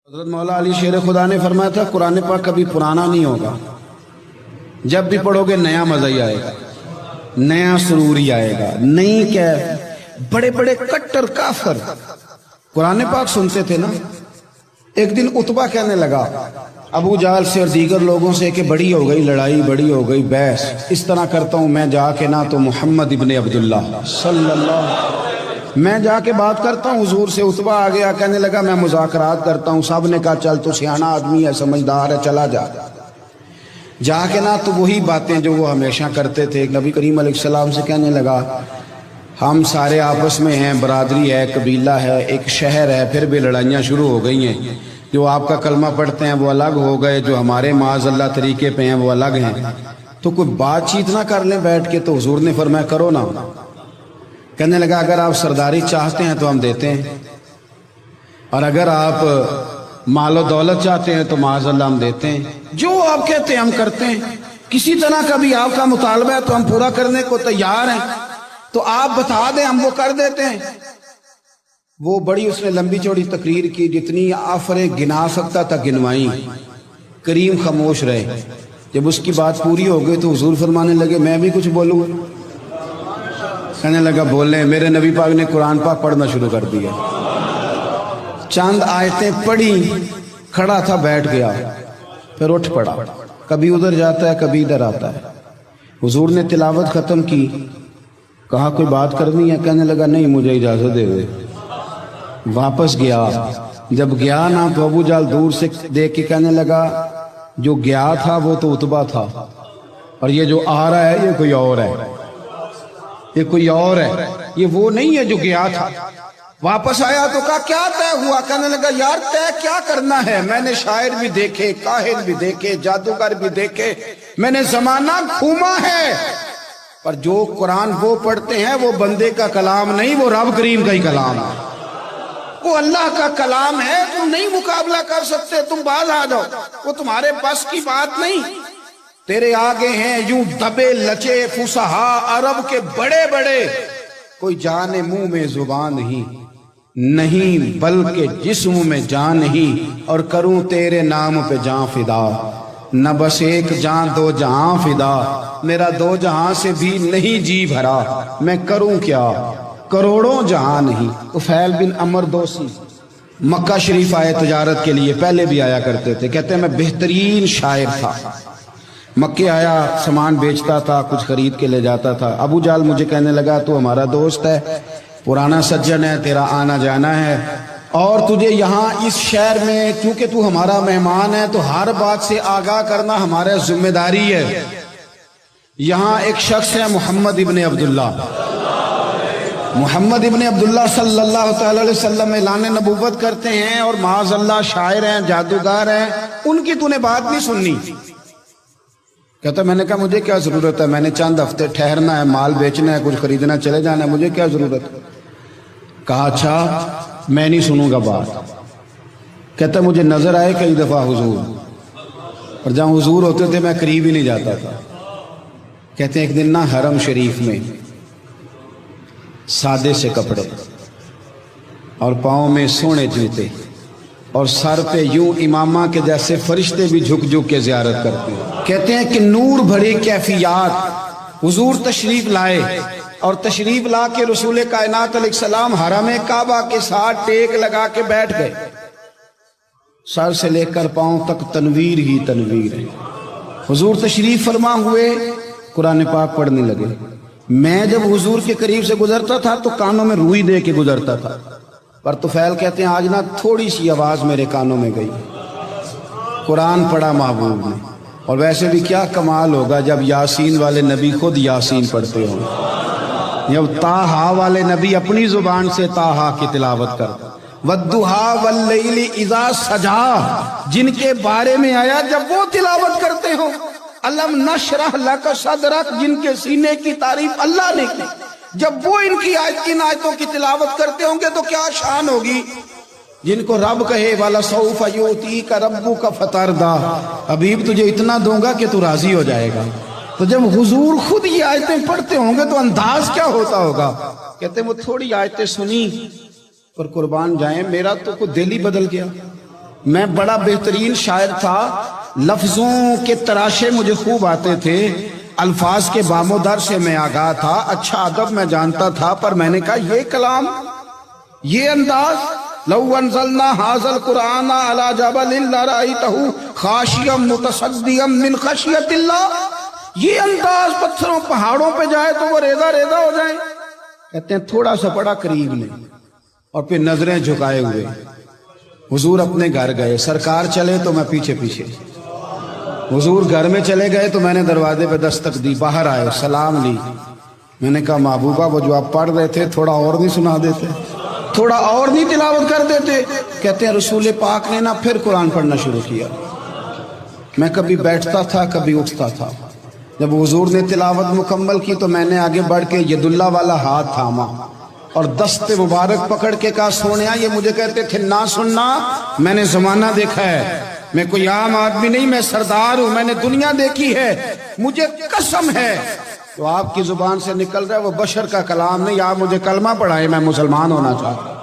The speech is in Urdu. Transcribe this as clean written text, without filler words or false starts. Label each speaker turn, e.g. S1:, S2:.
S1: حضرت مولا علی شیر خدا نے فرمایا تھا قرآن پاک کبھی پرانا نہیں ہوگا، جب بھی پڑھو گے نیا مزہ ہی آئے گا، نیا سرور ہی آئے گا، نئی کیف۔ بڑے بڑے کٹر کافر قرآن پاک سنتے تھے نا۔ ایک دن عتبہ کہنے لگا ابو جہل سے اور دیگر لوگوں سے کہ بڑی ہو گئی لڑائی، بڑی ہو گئی بحث، اس طرح کرتا ہوں میں جا کے نہ تو محمد ابن عبداللہ صلی اللہ میں جا کے بات کرتا ہوں حضور سے۔ عتبہ آ گیا، کہنے لگا میں مذاکرات کرتا ہوں۔ سب نے کہا چل تو سیانا آدمی ہے، سمجھدار ہے، چلا جا۔ جا کے نہ تو وہی باتیں جو وہ ہمیشہ کرتے تھے۔ نبی کریم علیہ السلام سے کہنے لگا ہم سارے آپس میں ہیں، برادری ہے، قبیلہ ہے، ایک شہر ہے، پھر بھی لڑائیاں شروع ہو گئی ہیں۔ جو آپ کا کلمہ پڑھتے ہیں وہ الگ ہو گئے، جو ہمارے معاذ اللہ طریقے پہ ہیں وہ الگ ہیں، تو کوئی بات چیت نہ کر لیں بیٹھ کے۔ تو حضور نے فرمایا کرو نا۔ کہنے لگا اگر آپ سرداری چاہتے ہیں تو ہم دیتے ہیں، اور اگر آپ مال و دولت چاہتے ہیں تو معاذ اللہ ہم دیتے ہیں، جو آپ کہتے ہیں ہم کرتے ہیں۔ کسی طرح کا بھی آپ کا مطالبہ ہے تو ہم پورا کرنے کو تیار ہیں، تو آپ بتا دیں ہم وہ کر دیتے ہیں۔ وہ بڑی اس نے لمبی چوڑی تقریر کی، جتنی آفریں گنا سکتا تھا گنوائیں۔ کریم خاموش رہے۔ جب اس کی بات پوری ہو گئی تو حضور فرمانے لگے میں بھی کچھ بولوں۔ کہنے لگا بولیں۔ میرے نبی پاک نے قرآن پاک پڑھنا شروع کر دیا۔ چند آیتیں پڑھی، کھڑا تھا بیٹھ گیا، پھر اٹھ پڑا۔ کبھی ادھر جاتا ہے کبھی ادھر آتا ہے۔ حضور نے تلاوت ختم کی، کہا کوئی بات کرنی ہے؟ کہنے لگا نہیں مجھے اجازت دے دے۔ واپس گیا۔ جب گیا نا تو ابو جہل دور سے دیکھ کے کہنے لگا جو گیا تھا وہ تو عتبہ تھا، اور یہ جو آ رہا ہے یہ کوئی اور ہے، یہ کوئی اور ہے، یہ وہ نہیں ہے جو گیا تھا۔ واپس آیا تو کہا کیا طے ہوا؟ کہنے لگا یار طے کیا کرنا ہے، میں نے شاعر بھی دیکھے، کاہن بھی دیکھے، جادوگر بھی دیکھے، میں نے زمانہ گھوما ہے، پر جو قرآن وہ پڑھتے ہیں وہ بندے کا کلام نہیں، وہ رب کریم کا ہی کلام ہے، وہ اللہ کا کلام ہے۔ تم نہیں مقابلہ کر سکتے، تم باز آ جاؤ، وہ تمہارے بس کی بات نہیں۔ تیرے آگے ہیں یوں دبے لچے فصحا عرب کے بڑے بڑے، کوئی جان منہ میں زبان نہیں بلکہ جسم میں جان نہیں، اور کروں تیرے نام پہ جان فدا، نہ بس ایک جان دو جہاں فدا، میرا دو جہاں سے بھی نہیں جی بھرا، میں کروں کیا کروڑوں جہاں نہیں۔ عفیل بن عمر دوسی مکہ شریف آئے تجارت کے لیے، پہلے بھی آیا کرتے تھے، کہتے ہیں میں بہترین شاعر تھا، مکے آیا سامان بیچتا تھا، کچھ خرید کے لے جاتا تھا۔ ابو جہل مجھے کہنے لگا تو ہمارا دوست ہے، پرانا سجن ہے، تیرا آنا جانا ہے، اور تجھے یہاں اس شہر میں کیونکہ تو ہمارا مہمان ہے تو ہر بات سے آگاہ کرنا ہمارا ذمہ داری ہے۔ یہاں ایک شخص ہے محمد ابن عبداللہ، محمد ابن عبداللہ صلی اللہ تعالی علیہ وسلم اعلان نبوت کرتے ہیں، اور معاذ اللہ شاعر ہیں، جادوگر ہیں، ان کی تو نے بات نہیں سننی۔ کہتا میں نے کہا مجھے کیا ضرورت ہے، میں نے چند ہفتے ٹھہرنا ہے، مال بیچنا ہے، کچھ خریدنا، چلے جانا ہے، مجھے کیا ضرورت ہے؟ کہا اچھا میں نہیں سنوں گا بات۔ کہتا مجھے نظر آئے کئی دفعہ حضور، اور جہاں حضور ہوتے تھے میں قریب ہی نہیں جاتا تھا۔ کہتے ہیں ایک دن نا حرم شریف میں سادے سے کپڑے اور پاؤں میں سونے جوتے اور سر پہ یوں امامہ کے جیسے فرشتے بھی جھک جھک کے زیارت کرتے ہیں۔ کہتے ہیں کہ نور بھری کیفیات حضور تشریف لائے، اور تشریف لا کے رسول کائنات علیہ السلام حرم کعبہ کے ساتھ ٹیک لگا کے بیٹھ گئے، سر سے لے کر پاؤں تک تنویر ہی تنویر ہے۔ حضور تشریف فرما ہوئے، قرآن پاک پڑھنے لگے۔ میں جب حضور کے قریب سے گزرتا تھا تو کانوں میں روئی دے کے گزرتا تھا، پر طفیل کہتے ہیں آج نا تھوڑی سی آواز میرے کانوں میں گئی، قرآن پڑھا محبوب نے۔ اور ویسے بھی کیا کمال ہوگا جب یاسین والے نبی خود یاسین پڑھتے ہوں، جب طٰہٰ والے نبی اپنی زبان سے طٰہٰ کی تلاوت کرتے، وَالضُّحَىٰ وَاللَّيْلِ اِذَا سَجَىٰ جن کے بارے میں آیا جب وہ تلاوت کرتے ہوں، الم نشرح لک صدرک جن کے سینے کی تعریف اللہ نے کی، جب وہ ان آیتوں کی تلاوت کرتے ہوں گے تو کیا شان ہوگی۔ جن کو رب کہے وَلَسَوْفَ يُؤْتِيكَ رَبُّكَ فَتَرْضَىٰ حبیب تجھے اتنا دوں گا کہ تو راضی ہو جائے گا۔ تو جب حضور خود یہ آیتیں پڑھتے ہوں گے تو انداز کیا ہوتا ہوگا۔ کہتے ہیں وہ تھوڑی آیتیں سنی پر قربان جائیں میرا تو کوئی دل ہی بدل گیا۔ میں بڑا بہترین شاعر تھا، لفظوں کے تراشے مجھے خوب آتے تھے، الفاظ کے بام و در سے میں آگاہ تھا، اچھا ادب میں جانتا تھا، پر میں نے کہا یہ کلام، یہ انداز، لو انزلنا هذا القرآن على جبل لرأيته خاشعا متصدعا من خشیۃ اللہ، یہ انداز پتھروں پہاڑوں پہ جائے تو وہ ریزہ ریزہ ہو جائیں۔ کہتے ہیں تھوڑا سا پڑا قریب میں، اور پھر نظریں جھکائے ہوئے حضور اپنے گھر گئے، سرکار چلے تو میں پیچھے پیچھے، حضور گھر میں چلے گئے تو میں نے دروازے پہ دستک دی، باہر آئے، سلام لی، میں نے کہا محبوبہ وہ جو آپ پڑھ رہے تھے تھوڑا اور نہیں سنا دیتے، تھوڑا اور نہیں تلاوت کر دیتے؟ کہتے ہیں رسول پاک نے نا پھر قرآن پڑھنا شروع کیا، میں کبھی بیٹھتا تھا کبھی اٹھتا تھا، جب حضور نے تلاوت مکمل کی تو میں نے آگے بڑھ کے ید اللہ والا ہاتھ تھاما اور دست مبارک پکڑ کے کہا سونیا، یہ مجھے کہتے تھے نہ سننا، میں نے زمانہ دیکھا ہے، میں کوئی عام آدمی نہیں، میں سردار ہوں، میں نے دنیا دیکھی ہے، مجھے قسم ہے تو آپ کی زبان سے نکل رہا ہے وہ بشر کا کلام نہیں، آپ مجھے کلمہ پڑھائیں، میں مسلمان ہونا چاہتا ہوں۔